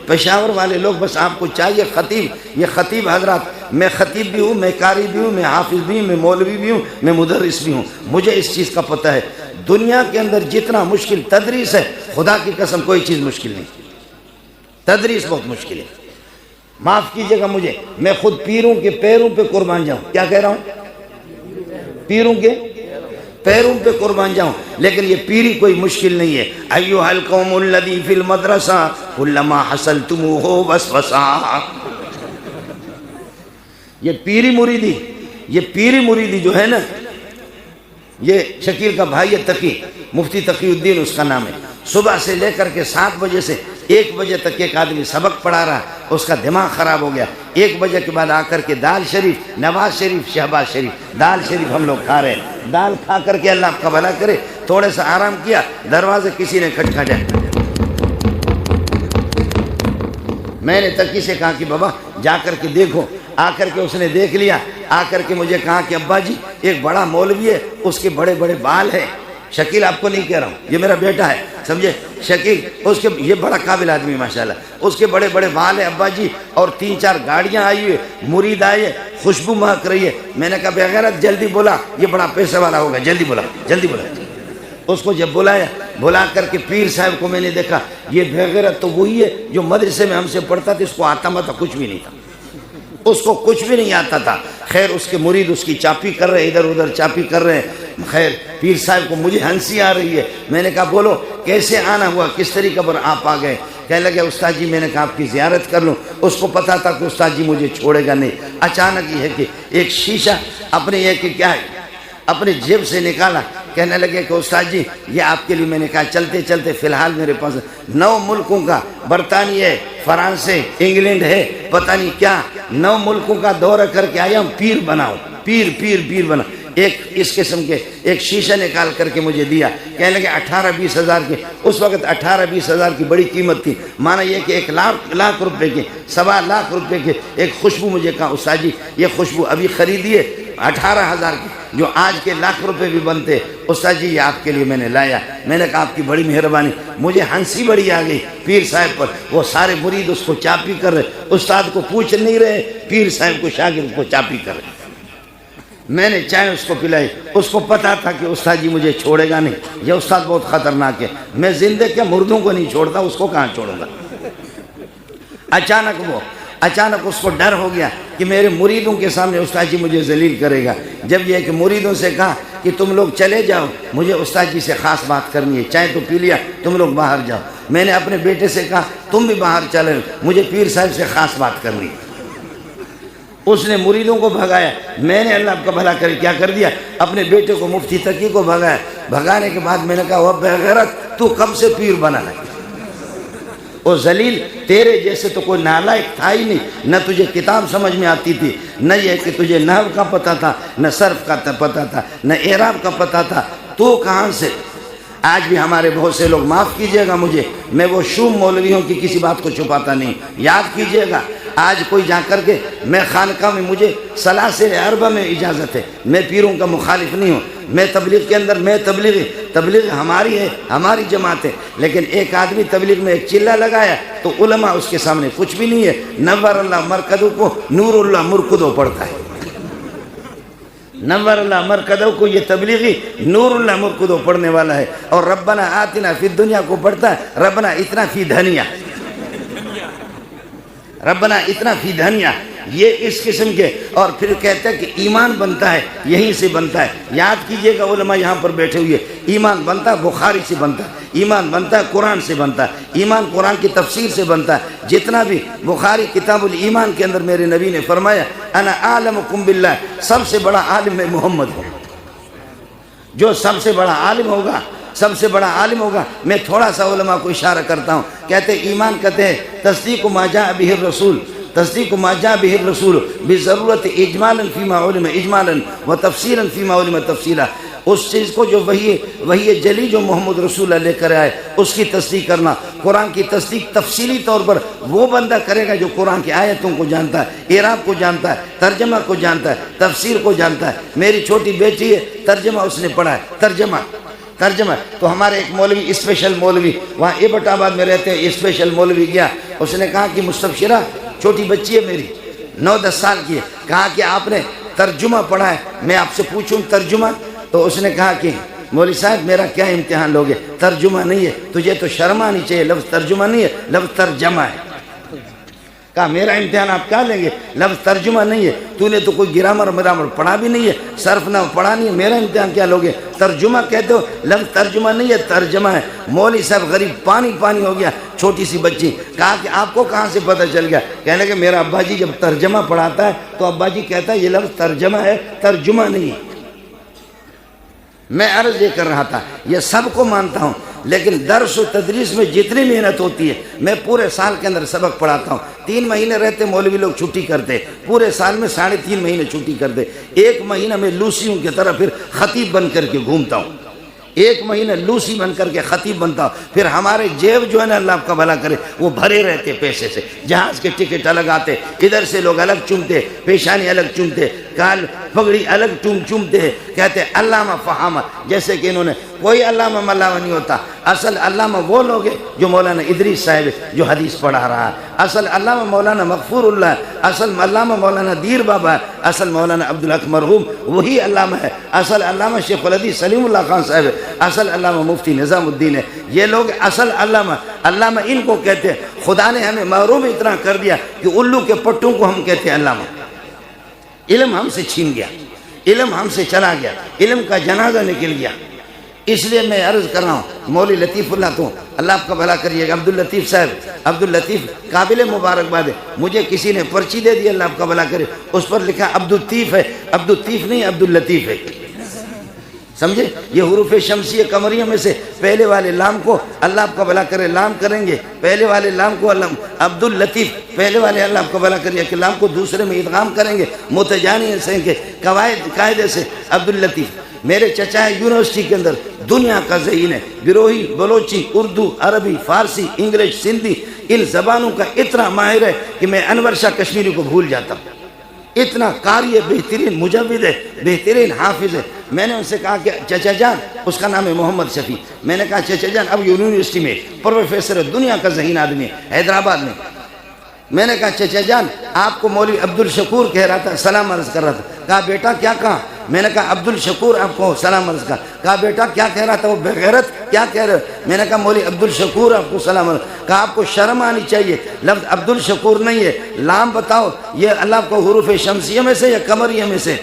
پشاور والے لوگ بس آپ کو چاہیے خطیب، یہ خطیب حضرات، میں خطیب بھی ہوں، میں قاری بھی ہوں، میں حافظ بھی ہوں، میں مولوی بھی ہوں، میں مدرس بھی ہوں، مجھے اس چیز کا پتہ ہے دنیا کے اندر جتنا مشکل تدریس ہے، خدا کی قسم کوئی چیز مشکل نہیں، تدریس بہت مشکل ہے۔ معاف کیجئے گا مجھے، میں خود پیروں کے پیروں پہ قربان جاؤں، کیا کہہ رہا ہوں؟ پیروں کے پیروں پہ قربان جاؤں، لیکن یہ پیری کوئی مشکل نہیں ہے۔ ایھا القوم الذی فی المدرسہ کلما حصلتموہ وسوسہ، یہ پیری مریدی جو ہے نا، یہ شکیل کا بھائی ہے تقی، مفتی تقی الدین اس کا نام ہے، صبح سے لے کر کے 7 بجے سے 1 بجے تک ایک آدمی سبق پڑھا رہا، اس کا دماغ خراب ہو گیا۔ 1 بجے کے بعد آ کر کے دال شریف، نواز شریف، شہباز شریف، دال شریف ہم لوگ کھا رہے ہیں، دال کھا کر کے اللہ آپ کا بھلا کرے، تھوڑے سا آرام کیا، دروازے کسی نے کھٹکھٹایا۔ میں نے تقی سے کہا کہ بابا جا کر کے دیکھو، آ کر کے اس نے دیکھ لیا، آ کر کے مجھے کہا کہ ابا جی ایک بڑا مولوی ہے، اس کے بڑے بڑے بال ہیں۔ شکیل آپ کو نہیں کہہ رہا ہوں، یہ میرا بیٹا ہے، سمجھے؟ شکیل اس کے، یہ بڑا قابل آدمی ماشاءاللہ، اس کے بڑے بڑے بال ہیں ابا جی، اور 3-4 گاڑیاں آئی ہوئی، مرید آئے، خوشبو مہک رہی ہے۔ میں نے کہا بے غیرت جلدی بولا، یہ بڑا پیسے والا ہوگا، جلدی بولا جلدی بولا۔ اس کو جب بلایا، بلا کر کے پیر صاحب کو میں نے دیکھا، یہ بے غیرت تو وہی ہے جو مدرسے میں ہم سے پڑھتا تھا، اس کو آتا متا کچھ بھی نہیں تھا، اس کو کچھ بھی نہیں آتا تھا۔ خیر اس کے مرید اس کی چاپی کر رہے، ادھر ادھر چاپی کر رہے ہیں۔ خیر پیر صاحب کو مجھے ہنسی آ رہی ہے، میں نے کہا بولو کیسے آنا ہوا، کس طریقے پر آپ آ گئے؟ کہنے لگے استاد جی میں نے کہا آپ کی زیارت کر لوں۔ اس کو پتا تھا کہ استاد جی مجھے چھوڑے گا نہیں۔ اچانک یہ ہے کہ ایک شیشہ اپنے اپنے جیب سے نکالا، کہنے لگے کہ استاد جی یہ آپ کے لیے۔ میں نے کہا چلتے چلتے فی الحال میرے پاس 9 ملکوں کا، برطانیہ ہے، فرانس ہے، انگلینڈ ہے، پتہ نہیں کیا 9 ملکوں کا دورہ کر کے آیا ہوں، پیر بناؤ، پیر بنا۔ ایک اس قسم کے ایک شیشہ نکال کر کے مجھے دیا، کہنے لگے 18-20 ہزار کے، اس وقت 18-20 ہزار کی بڑی قیمت تھی، مانا یہ کہ 1 لاکھ روپے کے، 1.25 لاکھ روپے کے ایک خوشبو۔ مجھے کہا استاد جی یہ خوشبو ابھی خریدیے 18,000 کی، جو آج کے لاکھ روپے بھی بنتے۔ استاد جی یہ آپ کے لیے میں نے لایا۔ میں نے کہا آپ کی بڑی مہربانی۔ مجھے ہنسی بڑی آ گئی پیر صاحب پر، وہ سارے مرید اس کو چاپی کر رہے، استاد کو پوچھ نہیں رہے، پیر صاحب کو شاگرد کو چاپی کر رہے۔ میں نے چائے اس کو پلائی، اس کو پتا تھا کہ استاد جی مجھے چھوڑے گا نہیں، یہ استاد بہت خطرناک ہے، میں زندہ کیا مردوں کو نہیں چھوڑتا، اس کو کہاں چھوڑوں گا۔ اچانک اس کو ڈر ہو گیا کہ میرے مریدوں کے سامنے استاد جی مجھے ذلیل کرے گا۔ جب یہ کہ مریدوں سے کہا کہ تم لوگ چلے جاؤ، مجھے استاد جی سے خاص بات کرنی ہے، چائے تو پی لیا، تم لوگ باہر جاؤ۔ میں نے اپنے بیٹے سے کہا تم بھی باہر چلے، مجھے پیر صاحب سے خاص بات کرنی ہے۔ اس نے مریدوں کو بھگایا، میں نے اللہ آپ کا بھلا کرے کیا کر دیا، اپنے بیٹے کو مفتی تقی کو بھگایا۔ بھگانے کے بعد میں نے کہا وہ بے غیرت تو کب سے پیر بنا ہے؟ وہ ذلیل، تیرے جیسے تو کوئی نالائق تھا ہی نہیں، نہ تجھے کتاب سمجھ میں آتی تھی، نہ یہ کہ تجھے نحو کا پتہ تھا، نہ صرف کا پتہ تھا، نہ اعراب کا پتہ تھا، تو کہاں سے؟ آج بھی ہمارے بہت سے لوگ، معاف کیجئے گا مجھے، میں وہ شوم مولویوں کی کسی بات کو چھپاتا نہیں، یاد کیجئے گا آج کوئی جا کر کے، میں خانقاہ میں مجھے سلاسل اربع میں اجازت ہے، میں پیروں کا مخالف نہیں ہوں، میں تبلیغ کے اندر، میں تبلیغ ہماری ہے، ہماری جماعت ہے، لیکن ایک آدمی تبلیغ میں ایک چلہ لگایا تو علماء اس کے سامنے کچھ بھی نہیں ہے۔ نور اللہ مرکدو کو نور اللہ مرکدو پڑھتا ہے، نور اللہ مرکدو کو یہ تبلیغی نور اللہ مرکدو پڑھنے والا ہے، اور ربنا آتنا فی الدنیا کو پڑھتا ہے ربنا اتنا فی دھنیا، ربنا اتنا فی دھنیا، یہ اس قسم کے۔ اور پھر کہتا ہے کہ ایمان بنتا ہے یہیں سے بنتا ہے، یاد کیجئے گا علماء یہاں پر بیٹھے ہوئے، ایمان بنتا ہے بخاری سے بنتا ہے، ایمان بنتا ہے قرآن سے بنتا ہے، ایمان قرآن کی تفسیر سے بنتا ہے۔ جتنا بھی بخاری کتاب الایمان کے اندر میرے نبی نے فرمایا انا اعلمکم باللہ، سب سے بڑا عالم میں محمد ہوں، جو سب سے بڑا عالم ہوگا، سب سے بڑا عالم ہوگا۔ میں تھوڑا سا علماء کو اشارہ کرتا ہوں، کہتے ایمان کہتے ہیں تصدیق ما جاء به الرسول، تصدیق ما جاء به الرسول بضرورت اجمالا فيما علم اجمالا وتفصيلا فيما علم تفصيلا، اس چیز کو جو وہی جلی جو محمد رسول اللہ لے کر آئے اس کی تصدیق کرنا۔ قرآن کی تصدیق تفصیلی طور پر وہ بندہ کرے گا جو قرآن کی آیتوں کو جانتا ہے، اعراب کو جانتا ہے، ترجمہ کو جانتا ہے، تفسیر کو جانتا ہے۔ میری چھوٹی بیٹی ہے، ترجمہ اس نے پڑھا ہے، ترجمہ. تو ہمارے ایک مولوی اسپیشل مولوی وہاں ایبٹ آباد میں رہتے ہیں، اسپیشل مولوی گیا، اس نے کہا کہ مستبشرہ چھوٹی بچی ہے میری 9-10 سال کی ہے، کہا کہ آپ نے ترجمہ پڑھا ہے، میں آپ سے پوچھوں ترجمہ؟ تو اس نے کہا کہ مولوی صاحب میرا کیا امتحان لوگے، ترجمہ نہیں ہے، تجھے تو شرم آنی چاہیے، لفظ ترجمہ نہیں ہے، لفظ ترجمہ ہے. کہا میرا امتحان آپ کیا لیں گے، لفظ ترجمہ نہیں ہے، تو نے تو کوئی گرامر پڑھا بھی نہیں ہے، صرف نہ پڑھا نہیں ہے، میرا امتحان کیا لوگے، ترجمہ کہتے ہو، لفظ ترجمہ نہیں ہے ترجمہ ہے. مولوی صاحب غریب پانی ہو گیا، چھوٹی سی بچی. کہا کہ آپ کو کہاں سے پتہ چل گیا؟ کہنے کہ میرا ابا جی جب ترجمہ پڑھاتا ہے تو ابا جی کہتا ہے یہ لفظ ترجمہ ہے، ترجمہ نہیں ہے. میں عرض یہ کر رہا تھا، یہ سب کو مانتا ہوں، لیکن درس و تدریس میں جتنی محنت ہوتی ہے، میں پورے سال کے اندر سبق پڑھاتا ہوں. 3 مہینے رہتے مولوی لوگ چھٹی کرتے، پورے سال میں 3.5 مہینے چھٹی کرتے. 1 مہینہ میں لوسیوں کی طرح پھر خطیب بن کر کے گھومتا ہوں، 1 مہینہ لوسی بن کر کے خطیب بنتا ہوں. پھر ہمارے جیب جو ہے نا، اللہ آپ کا بھلا کرے، وہ بھرے رہتے پیسے سے. جہاز کے ٹکٹ الگ آتے، ادھر سے لوگ الگ چومتے، پیشانی الگ چومتے، کال پگڑی الگ چومتے، کہتے علامہ فہامہ. جیسے کہ انہوں نے کوئی علامہ ملاوہ نہیں ہوتا، اصل علامہ وہ لوگ ہیں جو مولانا ادریس صاحب ہے جو حدیث پڑھا رہا ہے، اصل علامہ مولانا مغفور اللہ ہے، اصل علامہ مولانا دیر بابا ہے، اصل مولانا عبدالحق مرحوم وہی علامہ ہے، اصل علامہ شیخ الحدیث سلیم اللہ خان صاحب ہے، اصل علامہ مفتی نظام الدین ہے. یہ لوگ اصل علامہ ان کو کہتے ہیں. خدا نے ہمیں محروم اتنا کر دیا کہ الو کے پٹوں کو ہم کہتے ہیں علامہ. علم ہم سے چھین گیا، علم ہم سے چلا گیا، علم کا جنازہ نکل گیا. اس لیے میں عرض کر رہا ہوں، مولوی لطیف اللہ تو اللہ آپ کا بھلا کریے گا، عبداللطیف صاحب، عبداللطیف قابل مبارکباد ہے. مجھے کسی نے پرچی دے دی، اللہ آپ کا بھلا کرے، اس پر لکھا عبدالطیف ہے، عبدالطیف نہیں عبداللطیف ہے. سمجھے؟ یہ حروف شمسی قمریہ میں سے پہلے والے لام کو اللہ آپ کا بھلا کرے لام کریں گے، پہلے والے لام کو اللہ عبداللطیف، پہلے والے اللہ آپ کا بھلا کریے کہ لام کو دوسرے میں ادغام کریں گے متجانی سے کے قاعدے سے عبداللطیف. میرے چچا ہے یونیورسٹی کے اندر دنیا کا ذہین ہے، گروہی، بلوچی، اردو، عربی، فارسی، انگلش، سندھی، ان زبانوں کا اتنا ماہر ہے کہ میں انور شاہ کشمیری کو بھول جاتا ہوں. اتنا قاری ہے، بہترین مجود ہے، بہترین حافظ ہے. میں نے ان سے کہا کہ چچا جان، اس کا نام ہے محمد شفیع، میں نے کہا چچا جان اب یونیورسٹی میں پروفیسر ہے، دنیا کا ذہین آدمی ہے حیدرآباد میں. میں نے کہا چچا جان آپ کو مولوی عبدالشکور کہہ رہا تھا، سلام عرض کر رہا تھا. کہا بیٹا کیا کہا؟ میں نے کہا عبدالشکور آپ کو سلام عرض کر. کہا بیٹا کیا کہہ رہا تھا وہ بغیرت، کیا کہہ رہے؟ میں نے کہا مولوی عبدالشکور آپ کو سلام عرض. کہا آپ کو شرم آنی چاہیے، لفظ عبدالشکور نہیں ہے، لام بتاؤ یہ اللہ کو حروف شمسیہ میں سے یا قمریہ میں سے؟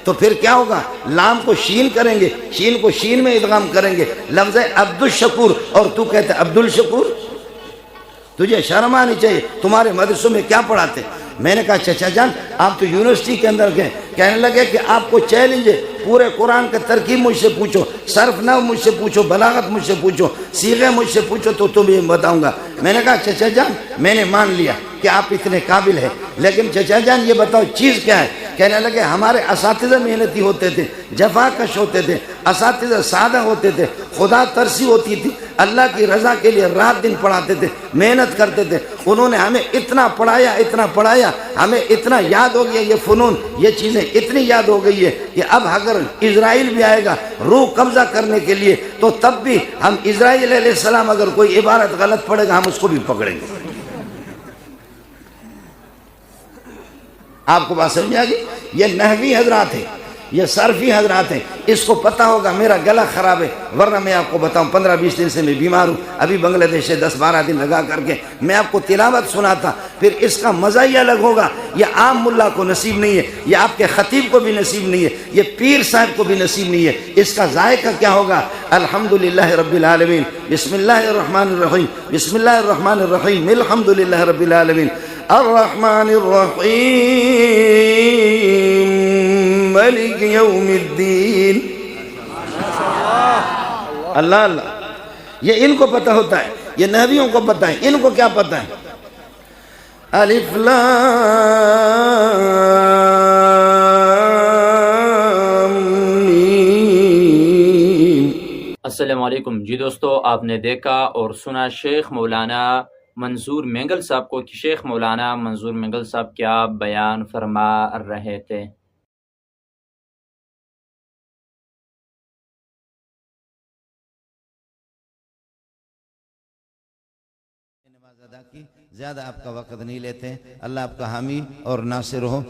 تو پھر کیا ہوگا؟ لام کو شین کریں گے، شین کو شین میں ادغام کریں گے، لفظ ہے عبدالشکور اور تو کہتے عبدالشکور. تجھے شرم آنی چاہیے، تمہارے مدرسوں میں کیا پڑھاتے؟ میں نے کہا چچا جان آپ تو یونیورسٹی کے اندر گئے. کہنے لگے کہ آپ کو چیلنج ہے، پورے قرآن کا ترکیب مجھ سے پوچھو، صرف نحو مجھ سے پوچھو، بلاغت مجھ سے پوچھو، صیغے مجھ سے پوچھو تو تمہیں بتاؤں گا. میں نے کہا چچا جان میں نے مان لیا کہ آپ اتنے قابل ہیں، لیکن چچا جان یہ بتاؤ چیز کیا ہے؟ کہنے لگے ہمارے اساتذہ محنتی ہوتے تھے، جفا کش ہوتے تھے، اساتذہ سادہ ہوتے تھے، خدا ترسی ہوتی تھی، اللہ کی رضا کے لیے رات دن پڑھاتے تھے، محنت کرتے تھے. انہوں نے ہمیں اتنا پڑھایا ہمیں اتنا یاد ہو گیا، یہ فنون یہ چیزیں اتنی یاد ہو گئی ہے کہ اب اگر اسرائیل بھی آئے گا روح قبضہ کرنے کے لیے تو تب بھی ہم اسرائیل علیہ السلام اگر کوئی عبارت غلط پڑھے گا ہم اس کو بھی پکڑیں گے. آپ کو بات سمجھ آ گئی؟ یہ نحوی حضرات ہیں، یہ صرفی حضرات ہیں، اس کو پتہ ہوگا. میرا گلا خراب ہے، ورنہ میں آپ کو بتاؤں 15-20 دن سے میں بیمار ہوں، ابھی بنگلہ دیش سے 10-12 دن لگا کر کے میں آپ کو تلاوت سناتا، پھر اس کا مزہ ہی الگ ہوگا. یہ عام ملا کو نصیب نہیں ہے، یہ آپ کے خطیب کو بھی نصیب نہیں ہے، یہ پیر صاحب کو بھی نصیب نہیں ہے. اس کا ذائقہ کیا ہوگا؟ الحمدللہ رب العالمین، بسم اللہ الرحمن الرحیم، بسم اللہ الرحمن الرحیم، الحمدللہ رب العالمین، الرحمن الرحیم، مالک یوم الدین. اللہ اللہ، یہ ان کو پتہ ہوتا ہے، یہ نحویوں کو پتہ ہے. ان کو کیا پتہ ہے؟ الف لام میم. السلام علیکم جی دوستو، آپ نے دیکھا اور سنا شیخ مولانا منظور مینگل صاحب کو کہ شیخ مولانا منظور مینگل صاحب کیا بیان فرما رہے تھے. ادا کی. زیادہ آپ کا وقت نہیں لیتے. اللہ آپ کا حامی اور ناصر ہو.